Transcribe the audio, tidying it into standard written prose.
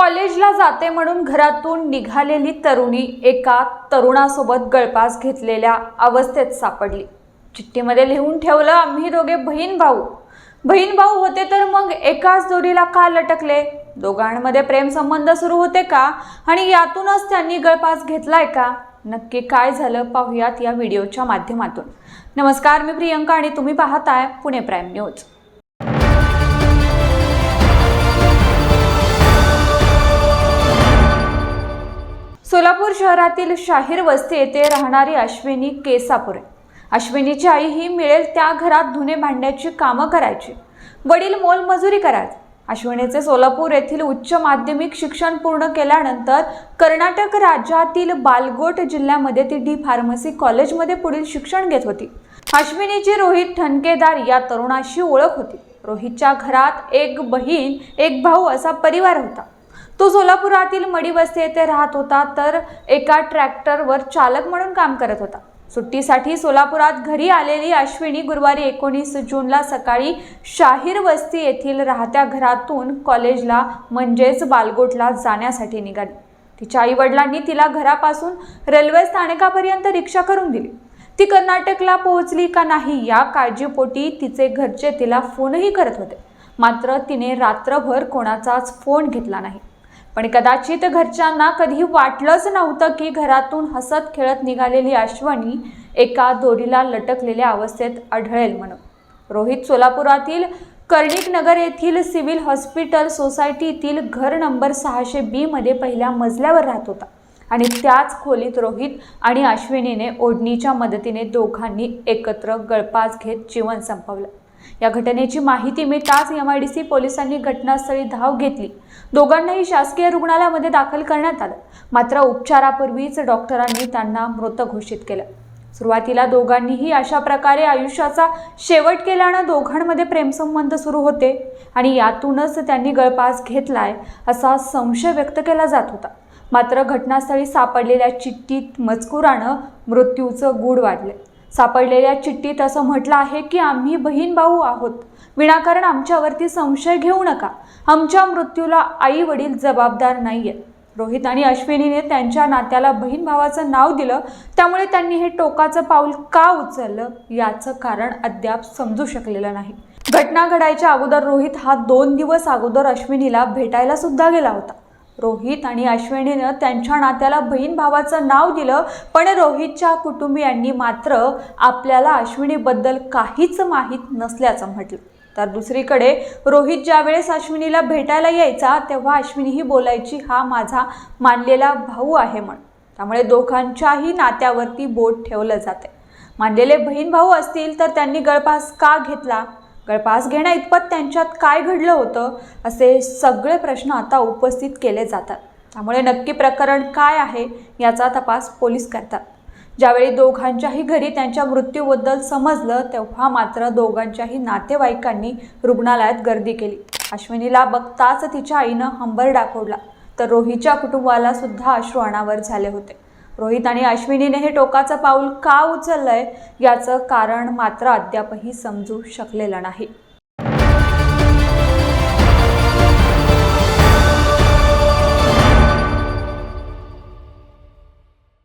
कॉलेजला जाते म्हणून घरातून निघालेली तरुणी एका तरुणासोबत गळफास घेतलेल्या अवस्थेत सापडली। चिठ्ठीमध्ये लिहून ठेवलं, आम्ही दोघे बहीण भाऊ होते, तर मग एकाच दोरीला का लटकले? दोघांमध्ये प्रेम संबंध सुरू होते का आणि यातूनच त्यांनी गळफास घेतलाय का? नक्की काय झालं पाहूयात या व्हिडिओच्या माध्यमातून। नमस्कार, मी प्रियंका आणि तुम्ही पाहताय पुणे प्राईम न्यूज। सोलापूर शहरातील शाहीर वस्ती येथे राहणारी अश्विनी केसापुरे। अश्विनीची आई ही मिळेल त्या घरात धुणे भांड्याची कामं करायची, वडील मोलमजुरी करायचे। अश्विनीचे सोलापूर येथील उच्च माध्यमिक शिक्षण पूर्ण केल्यानंतर कर्नाटक राज्यातील बालगोट जिल्ह्यामध्ये ती डी फार्मसी कॉलेजमध्ये पुढील शिक्षण घेत होती। अश्विनीची रोहित ठणकेदार या तरुणाशी ओळख होती। रोहितच्या घरात एक बहीण एक भाऊ असा परिवार होता। तो सोलापुरातील मडी वस्ती येथे राहत होता, तर एका ट्रॅक्टरवर चालक म्हणून काम करत होता। सुट्टीसाठी सोलापुरात घरी आलेली अश्विनी गुरुवारी 19 जूनला सकाळी शाहीर वस्ती येथील राहत्या घरातून कॉलेजला म्हणजेच बालगोटला जाण्यासाठी निघाली। तिच्या आई वडिलांनी तिला घरापासून रेल्वे स्थानकापर्यंत रिक्षा करून दिली। ती कर्नाटकला पोहोचली का नाही या काळजीपोटी तिचे घरचे तिला फोनही करत होते, मात्र तिने रात्रभर कोणाचाच फोन घेतला नाही। पण कदाचित घरच्यांना कधी वाटलंच नव्हतं की घरातून हसत खेळत निघालेली अश्विनी एका दोरीला लटकलेल्या अवस्थेत आढळेल म्हणून। रोहित सोलापुरातील कर्णिक नगर येथील सिव्हिल हॉस्पिटल सोसायटीतील घर नंबर 600B मध्ये पहिल्या मजल्यावर राहत होता आणि त्याच खोलीत रोहित आणि अश्विनीने ओढणीच्या मदतीने दोघांनी एकत्र गळफास घेत जीवन संपवलं। या घटनेची माहिती मिळताच MIDC पोलिसांनी घटनास्थळी धाव घेतली। दोघांनाही शासकीय रुग्णालयामध्ये दाखल करण्यात आलं, मात्र उपचारापूर्वीच डॉक्टरांनी त्यांना मृत घोषित केलं। सुरुवातीला दोघांनीही अशा प्रकारे आयुष्याचा शेवट केल्यानं दोघांमध्ये प्रेमसंबंध सुरू होते आणि यातूनच त्यांनी गळफास घेतलाय असा संशय व्यक्त केला जात होता। मात्र घटनास्थळी सापडलेल्या चिठ्ठीत मजकुरानं मृत्यूचं गूढ वाढले। सापडलेल्या चिठ्ठीत असं म्हटलं आहे की आम्ही बहीण भाऊ आहोत, विनाकारण आमच्यावरती संशय घेऊ नका, आमच्या मृत्यूला आई वडील जबाबदार नाहीयेत। रोहित आणि अश्विनीने त्यांच्या नात्याला बहीण भावाचं नाव दिलं, त्यामुळे त्यांनी हे टोकाचं पाऊल का उचललं याचं कारण अद्याप समजू शकलेलं नाही। घटना घडायच्या अगोदर रोहित हा 2 दिवस अगोदर अश्विनीला भेटायला सुद्धा गेला होता। रोहित आणि अश्विनीनं त्यांच्या नात्याला बहीण भावाचं नाव दिलं, पण रोहितच्या कुटुंबियांनी मात्र आपल्याला अश्विनीबद्दल काहीच माहीत नसल्याचं म्हटलं। तर दुसरीकडे रोहित ज्यावेळेस अश्विनीला भेटायला यायचा तेव्हा अश्विनीही बोलायची, हा माझा मानलेला भाऊ आहे म्हणून। त्यामुळे दोघांच्याही नात्यावरती बोट ठेवलं जाते। मानलेले बहीण भाऊ असतील तर त्यांनी गळफास का घेतला? गळफास घेण्या इतपत त्यांच्यात काय घडलं होतं? असे सगळे प्रश्न आता उपस्थित केले जातात। त्यामुळे नक्की प्रकरण काय आहे याचा तपास पोलीस करतात। ज्यावेळी दोघांच्याही घरी त्यांच्या मृत्यूबद्दल समजलं तेव्हा मात्र दोघांच्याही नातेवाईकांनी रुग्णालयात गर्दी केली। अश्विनीला बघताच तिच्या आईनं हंबरडा फोडला, तर रोहितच्या कुटुंबाला सुद्धा अश्रू अनावर झाले होते। रोहित आणि अश्विनीने हे टोकाचं पाऊल का उचललंय याचं कारण मात्र अद्यापही समजू शकलेलं नाही।